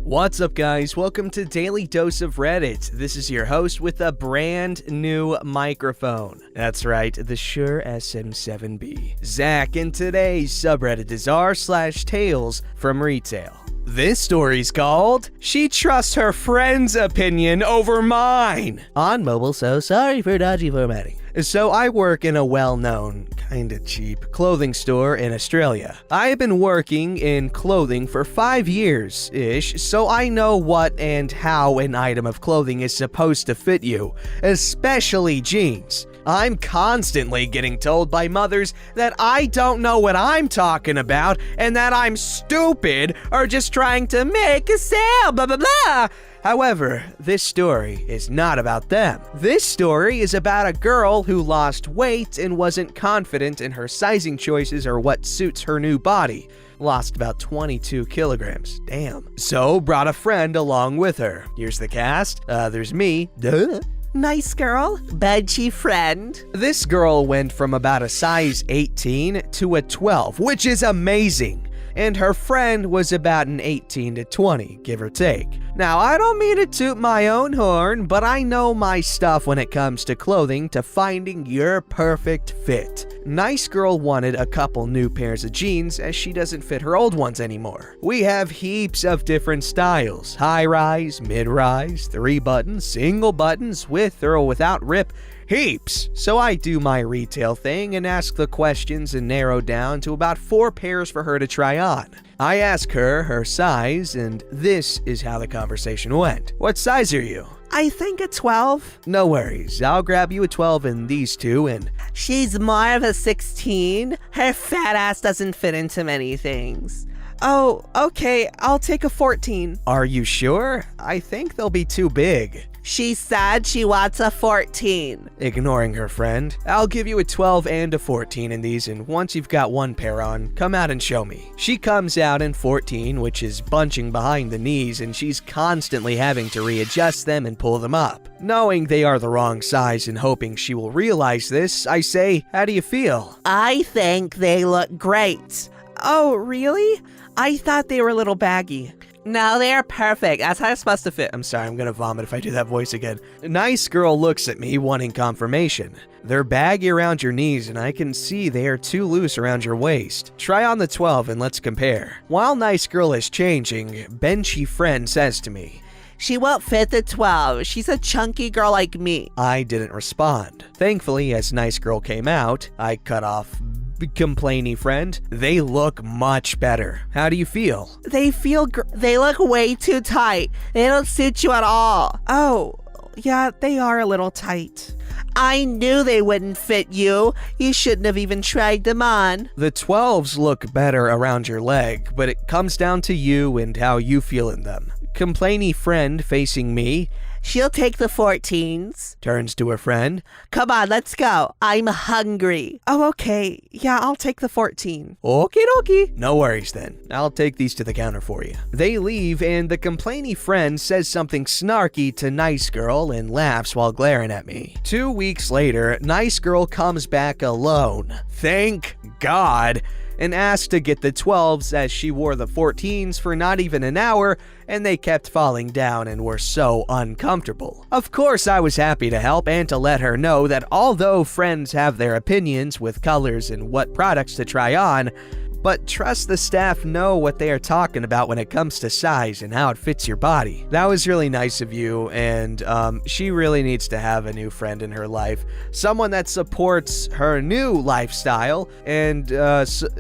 What's up, guys? Welcome to Daily Dose of Reddit. This is your host with a brand new microphone. That's right, the Shure SM7B. Zach, and today's subreddit is r/TalesFromRetail. This story's called, She Trusts Her Friend's Opinion Over Mine. On mobile, so sorry for dodgy formatting. So I work in a well-known, kinda cheap, clothing store in Australia. I have been working in clothing for 5 years-ish, so I know what and how an item of clothing is supposed to fit you, especially jeans. I'm constantly getting told by mothers that I don't know what I'm talking about and that I'm stupid or just trying to make a sale, blah blah blah. However, this story is not about them. This story is about a girl who lost weight and wasn't confident in her sizing choices or what suits her new body. Lost about 22 kilograms. Damn. So brought a friend along with her. Here's the cast. There's me. Duh. Nice girl, budgie friend. This girl went from about a size 18 to a 12, which is amazing. And her friend was about an 18 to 20, give or take. Now, I don't mean to toot my own horn, but I know my stuff when it comes to clothing to finding your perfect fit. Nice girl wanted a couple new pairs of jeans as she doesn't fit her old ones anymore. We have heaps of different styles: high-rise, mid-rise, 3-button, single buttons, with or without rip. Heaps. So I do my retail thing and ask the questions and narrow down to about 4 pairs for her to try on. I ask her size, and this is how the conversation went. What size are you? I think a 12. No worries, I'll grab you a 12 in these two, and She's more of a 16. Her fat ass doesn't fit into many things. Oh, okay, I'll take a 14. Are you sure? I think they'll be too big. She said she wants a 14. Ignoring her friend, I'll give you a 12 and a 14 in these, and once you've got one pair on, come out and show me. She comes out in 14, which is bunching behind the knees, and she's constantly having to readjust them and pull them up. Knowing they are the wrong size and hoping she will realize this, I say, how do you feel? I think they look great. Oh, really? I thought they were a little baggy. No, they are perfect. That's how it's supposed to fit. I'm sorry, I'm gonna vomit if I do that voice again. Nice girl looks at me, wanting confirmation. They're baggy around your knees, and I can see they are too loose around your waist. Try on the 12 and let's compare. While nice girl is changing, benchy friend says to me, She won't fit the 12. She's a chunky girl like me. I didn't respond. Thankfully, as nice girl came out, I cut off complainy friend. They look much better. How do you feel? They look way too tight. They don't suit you at all. Oh, yeah, they are a little tight. I knew they wouldn't fit you. You shouldn't have even tried them on. The 12s look better around your leg, but it comes down to you and how you feel in them. Complainy friend facing me. She'll take the 14s. Turns to her friend. Come on, let's go. I'm hungry. Oh, okay. Yeah, I'll take the 14. Okie dokie. No worries then. I'll take these to the counter for you. They leave, and the complainy friend says something snarky to nice girl and laughs while glaring at me. 2 weeks later, nice girl comes back alone. Thank God. And asked to get the 12s as she wore the 14s for not even an hour, and they kept falling down and were so uncomfortable. Of course, I was happy to help and to let her know that although friends have their opinions with colors and what products to try on, but trust the staff know what they are talking about when it comes to size and how it fits your body. That was really nice of you, and she really needs to have a new friend in her life. Someone that supports her new lifestyle, and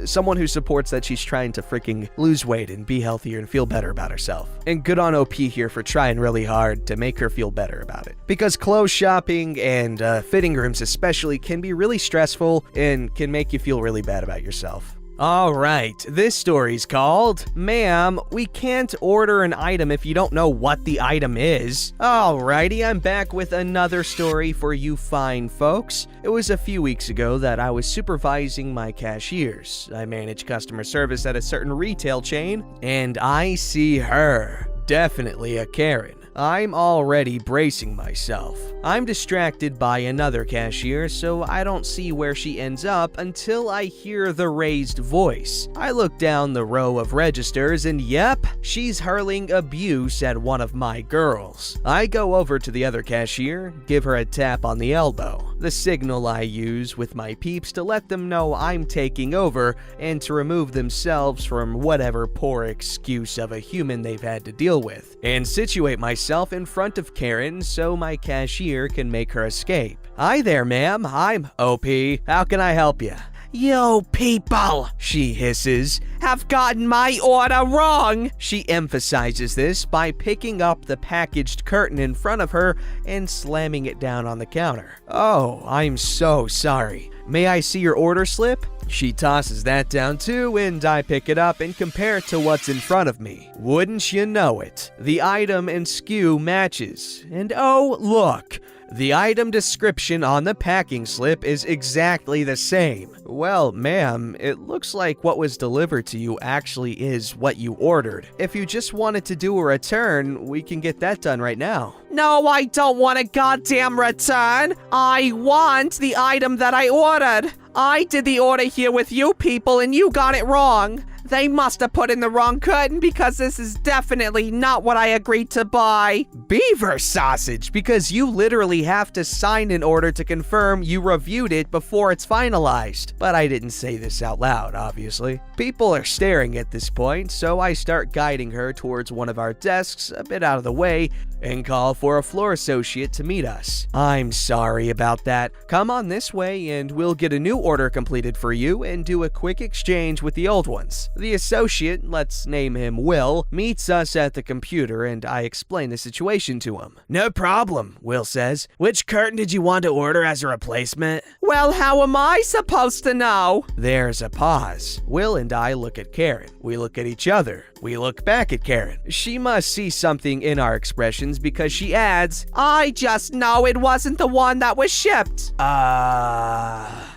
someone who supports that she's trying to freaking lose weight and be healthier and feel better about herself. And good on OP here for trying really hard to make her feel better about it. Because clothes shopping and fitting rooms especially can be really stressful and can make you feel really bad about yourself. Alright, this story's called, Ma'am, we can't order an item if you don't know what the item is. Alrighty, I'm back with another story for you fine folks. It was a few weeks ago that I was supervising my cashiers. I manage customer service at a certain retail chain, and I see her. Definitely a Karen. I'm already bracing myself. I'm distracted by another cashier, so I don't see where she ends up until I hear the raised voice. I look down the row of registers and yep, she's hurling abuse at one of my girls. I go over to the other cashier, give her a tap on the elbow, the signal I use with my peeps to let them know I'm taking over and to remove themselves from whatever poor excuse of a human they've had to deal with, and situate myself in front of Karen so my cashier can make her escape. Hi there, ma'am. I'm OP. How can I help you? You people, She hisses. have gotten my order wrong. She emphasizes this by picking up the packaged curtain in front of her and slamming it down on the counter. Oh, I'm so sorry. May I see your order slip? She tosses that down too, and I pick it up and compare it to what's in front of me. Wouldn't you know it, the item and SKU matches. And oh, look! The item description on the packing slip is exactly the same. Well, ma'am, it looks like what was delivered to you actually is what you ordered. If you just wanted to do a return, we can get that done right now. No, I don't want a goddamn return. I want the item that I ordered. I did the order here with you people and you got it wrong. They must have put in the wrong curtain because this is definitely not what I agreed to buy. Beaver sausage, because you literally have to sign an order to confirm you reviewed it before it's finalized. But I didn't say this out loud, obviously. People are staring at this point, so I start guiding her towards one of our desks a bit out of the way and call for a floor associate to meet us. I'm sorry about that. Come on this way and we'll get a new order completed for you and do a quick exchange with the old ones. The associate, let's name him Will, meets us at the computer and I explain the situation to him. No problem, Will says. Which curtain did you want to order as a replacement? Well, how am I supposed to know? There's a pause. Will and I look at Karen. We look at each other. We look back at Karen. She must see something in our expressions because she adds, I just know it wasn't the one that was shipped.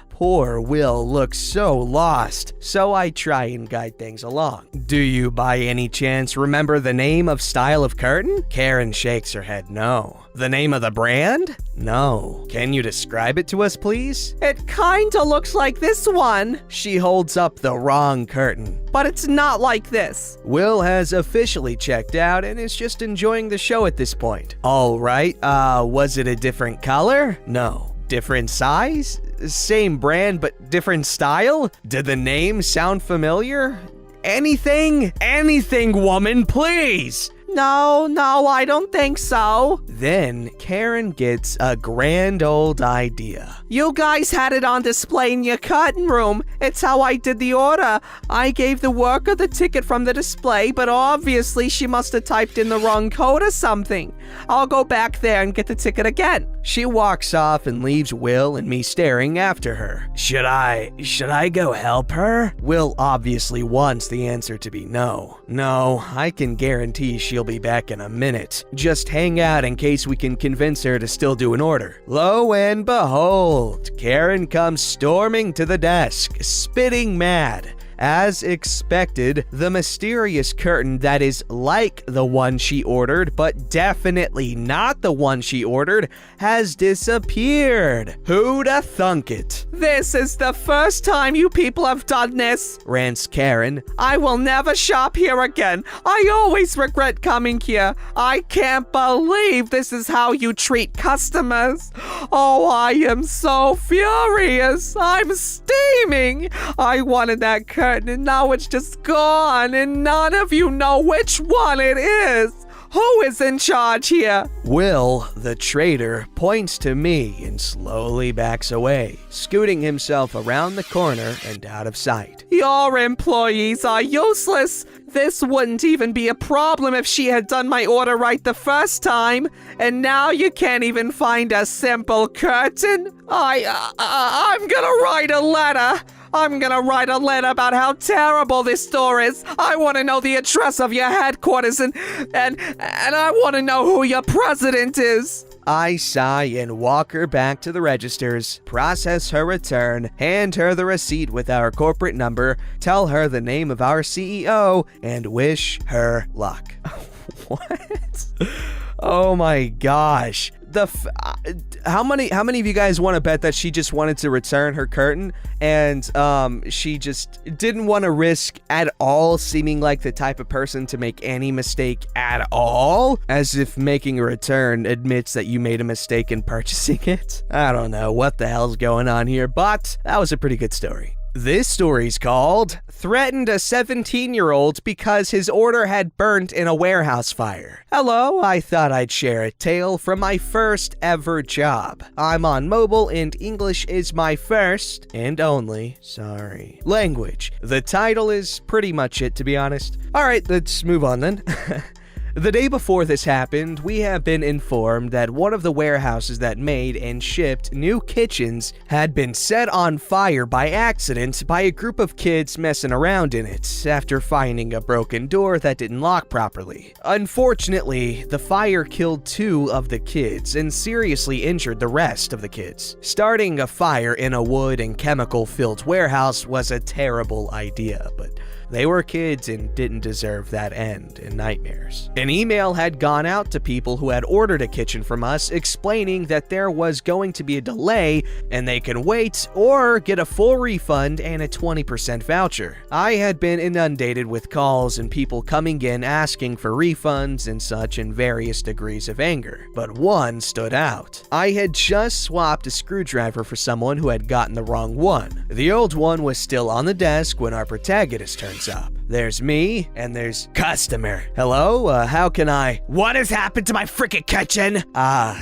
Poor Will looks so lost, so I try and guide things along. Do you by any chance remember the name of style of curtain? Karen shakes her head no. The name of the brand? No. Can you describe it to us, please? It kinda looks like this one, She holds up the wrong curtain. but it's not like this. Will has officially checked out and is just enjoying the show at this point. All right, was it a different color? No. Different size? Same brand but different style? Did the name sound familiar? Anything? Anything, woman, please! No, I don't think so. Then Karen gets a grand old idea. You guys had it on display in your curtain room. It's how I did the order. I gave the worker the ticket from the display, but obviously she must have typed in the wrong code or something. I'll go back there and get the ticket again. She walks off and leaves Will and me staring after her. Should I go help her? Will obviously wants the answer to be no. No, I can guarantee she'll be back in a minute. Just hang out in case we can convince her to still do an order. Lo and behold, Karen comes storming to the desk, spitting mad. As expected, the mysterious curtain that is like the one she ordered, but definitely not the one she ordered, has disappeared. Who'da thunk it? This is the first time you people have done this, Rants Karen. I will never shop here again. I always regret coming here. I can't believe this is how you treat customers. Oh, I am so furious. I'm steaming. I wanted that curtain and now it's just gone and none of you know which one it is. Who is in charge here? Will, the traitor, points to me and slowly backs away, scooting himself around the corner and out of sight. Your employees are useless. This wouldn't even be a problem if she had done my order right the first time. And now you can't even find a simple curtain? I'm gonna write a letter. I'm gonna write a letter about how terrible this store is. I want to know the address of your headquarters and I want to know who your president is. I sigh and walk her back to the registers, process her return, hand her the receipt with our corporate number, tell her the name of our CEO, and wish her luck. What? Oh my gosh. How many of you guys want to bet that she just wanted to return her curtain and she just didn't want to risk at all seeming like the type of person to make any mistake at all? As if making a return admits that you made a mistake in purchasing it? I don't know what the hell's going on here, but that was a pretty good story. This story's called Threatened a 17-year-old because his order had burnt in a warehouse fire. Hello, I thought I'd share a tale from my first ever job. I'm on mobile and English is my first and only, language. The title is pretty much it, to be honest. Alright, let's move on then. The day before this happened, we have been informed that one of the warehouses that made and shipped new kitchens had been set on fire by accident by a group of kids messing around in it after finding a broken door that didn't lock properly. Unfortunately, the fire killed 2 of the kids and seriously injured the rest of the kids. Starting a fire in a wood and chemical-filled warehouse was a terrible idea, but they were kids and didn't deserve that end in nightmares. An email had gone out to people who had ordered a kitchen from us explaining that there was going to be a delay and they can wait or get a full refund and a 20% voucher. I had been inundated with calls and people coming in asking for refunds and such in various degrees of anger, but one stood out. I had just swapped a screwdriver for someone who had gotten the wrong one. The old one was still on the desk when our protagonist turns up. There's me, and there's customer. Hello, how can I? What has happened to my freaking kitchen?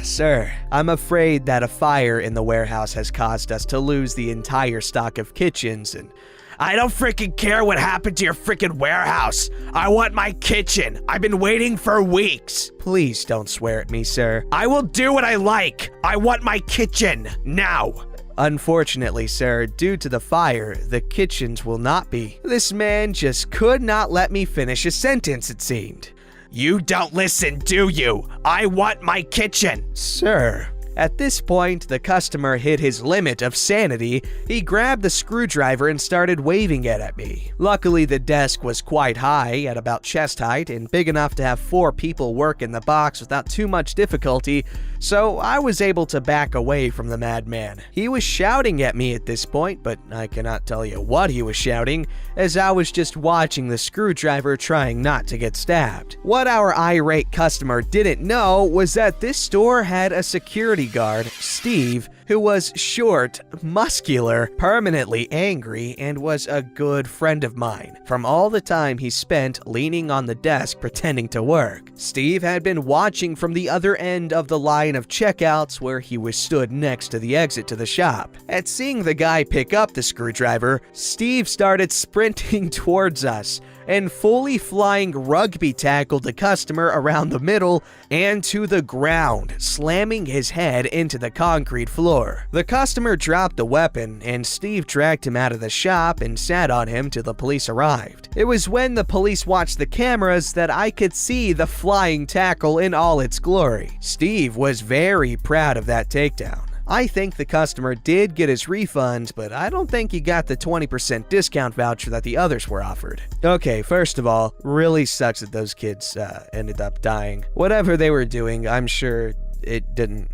Sir, I'm afraid that a fire in the warehouse has caused us to lose the entire stock of kitchens and I don't freaking care what happened to your freaking warehouse. I want my kitchen. I've been waiting for weeks. Please don't swear at me, sir. I will do what I like. I want my kitchen now. Unfortunately, sir, due to the fire, the kitchens will not be. This man just could not let me finish a sentence, it seemed. You don't listen, do you? I want my kitchen. Sir. At this point, the customer hit his limit of sanity. He grabbed the screwdriver and started waving it at me. Luckily, the desk was quite high, at about chest height, and big enough to have 4 people work in the box without too much difficulty, so I was able to back away from the madman. He was shouting at me at this point, but I cannot tell you what he was shouting, as I was just watching the screwdriver trying not to get stabbed. What our irate customer didn't know was that this store had a security guard, Steve, who was short, muscular, permanently angry, and was a good friend of mine. From all the time he spent leaning on the desk pretending to work, Steve had been watching from the other end of the line of checkouts where he was stood next to the exit to the shop. At seeing the guy pick up the screwdriver, Steve started sprinting towards us and fully flying rugby tackled the customer around the middle and to the ground, slamming his head into the concrete floor. The customer dropped the weapon, and Steve dragged him out of the shop and sat on him till the police arrived. It was when the police watched the cameras that I could see the flying tackle in all its glory. Steve was very proud of that takedown. I think the customer did get his refund, but I don't think he got the 20% discount voucher that the others were offered. Okay, first of all, really sucks that those kids ended up dying. Whatever they were doing, I'm sure it didn't,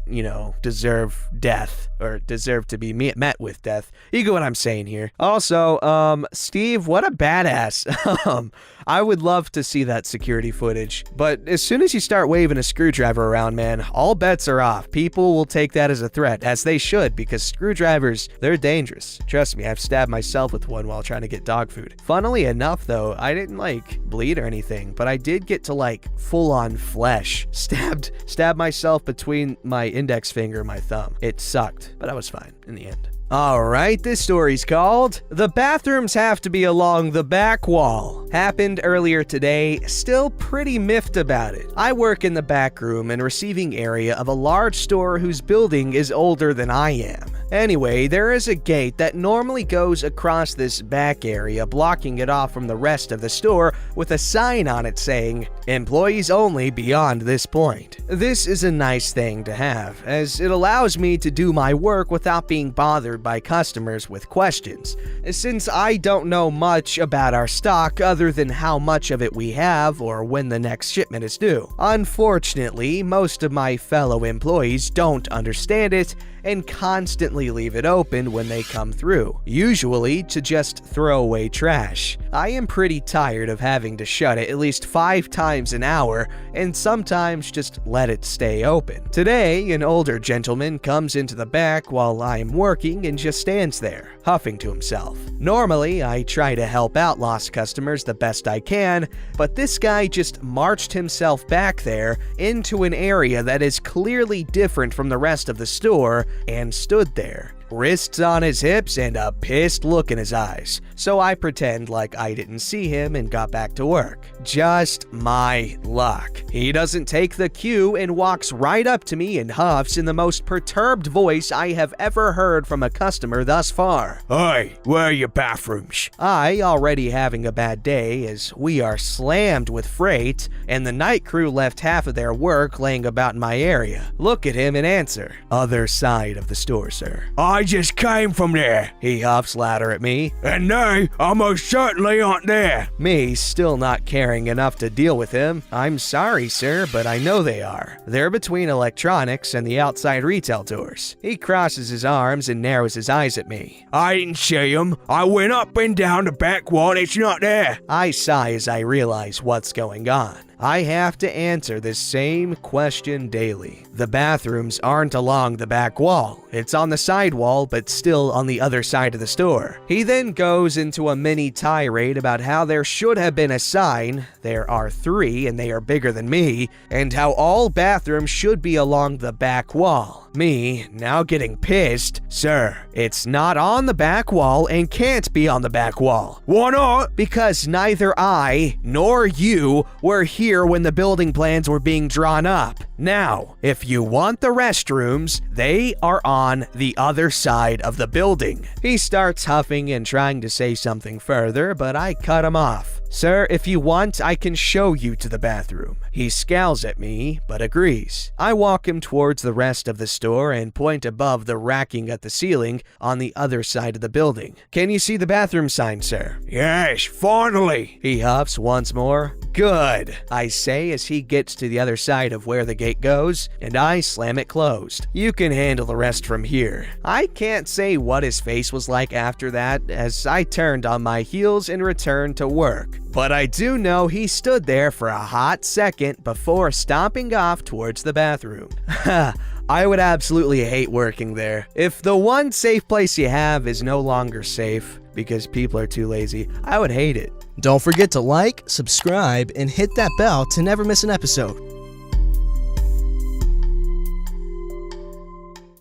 deserve death or deserve to be met with death. You get what I'm saying here. Also, Steve, what a badass. I would love to see that security footage, but as soon as you start waving a screwdriver around, man, all bets are off. People will take that as a threat, as they should, because screwdrivers, they're dangerous. Trust me, I've stabbed myself with one while trying to get dog food. Funnily enough, though, I didn't, bleed or anything, but I did get to, full-on flesh. Stabbed myself between my index finger and my thumb. It sucked, but I was fine in the end. Alright, this story's called The Bathrooms Have to Be Along the Back Wall. Happened earlier today, still pretty miffed about it. I work in the back room and receiving area of a large store whose building is older than I am. Anyway, there is a gate that normally goes across this back area, blocking it off from the rest of the store with a sign on it saying, "Employees only beyond this point." This is a nice thing to have, as it allows me to do my work without being bothered hammered by customers with questions, since I don't know much about our stock other than how much of it we have or when the next shipment is due. Unfortunately, most of my fellow employees don't understand it and constantly leave it open when they come through, usually to just throw away trash. I am pretty tired of having to shut it at least 5 times an hour and sometimes just let it stay open. Today, an older gentleman comes into the back while I am working and just stands there, huffing to himself. Normally, I try to help out lost customers the best I can, but this guy just marched himself back there into an area that is clearly different from the rest of the store and stood there, wrists on his hips and a pissed look in his eyes, so I pretend like I didn't see him and got back to work. Just my luck. He doesn't take the cue and walks right up to me and huffs in the most perturbed voice I have ever heard from a customer thus far. Hey, where are your bathrooms? I already having a bad day as we are slammed with freight and the night crew left half of their work laying about in my area. Look at him and answer. Other side of the store, sir. I just came from there. He huffs louder at me. And they almost certainly aren't there. Me still not caring enough to deal with him. I'm sorry, sir, but I know they are. They're between electronics and the outside retail doors. He crosses his arms and narrows his eyes at me. I didn't see them. I went up and down the back wall. It's not there. I sigh as I realize what's going on. I have to answer this same question daily. The bathrooms aren't along the back wall. It's on the side wall, but still on the other side of the store. He then goes into a mini tirade about how there should have been a sign, there are 3 and they are bigger than me, and how all bathrooms should be along the back wall. Me, now getting pissed, sir, it's not on the back wall and can't be on the back wall. Why not? Because neither I nor you were here when the building plans were being drawn up. Now, if you want the restrooms, they are on the other side of the building. He starts huffing and trying to say something further, but I cut him off. Sir, if you want, I can show you to the bathroom. He scowls at me, but agrees. I walk him towards the rest of the store and point above the racking at the ceiling on the other side of the building. Can you see the bathroom sign, sir? Yes, finally. He huffs once more. Good, I say as he gets to the other side of where the gate goes, and I slam it closed. You can handle the rest from here. I can't say what his face was like after that, as I turned on my heels and returned to work. But I do know he stood there for a hot second before stomping off towards the bathroom. I would absolutely hate working there. If the one safe place you have is no longer safe because people are too lazy, I would hate it. Don't forget to like, subscribe, and hit that bell to never miss an episode.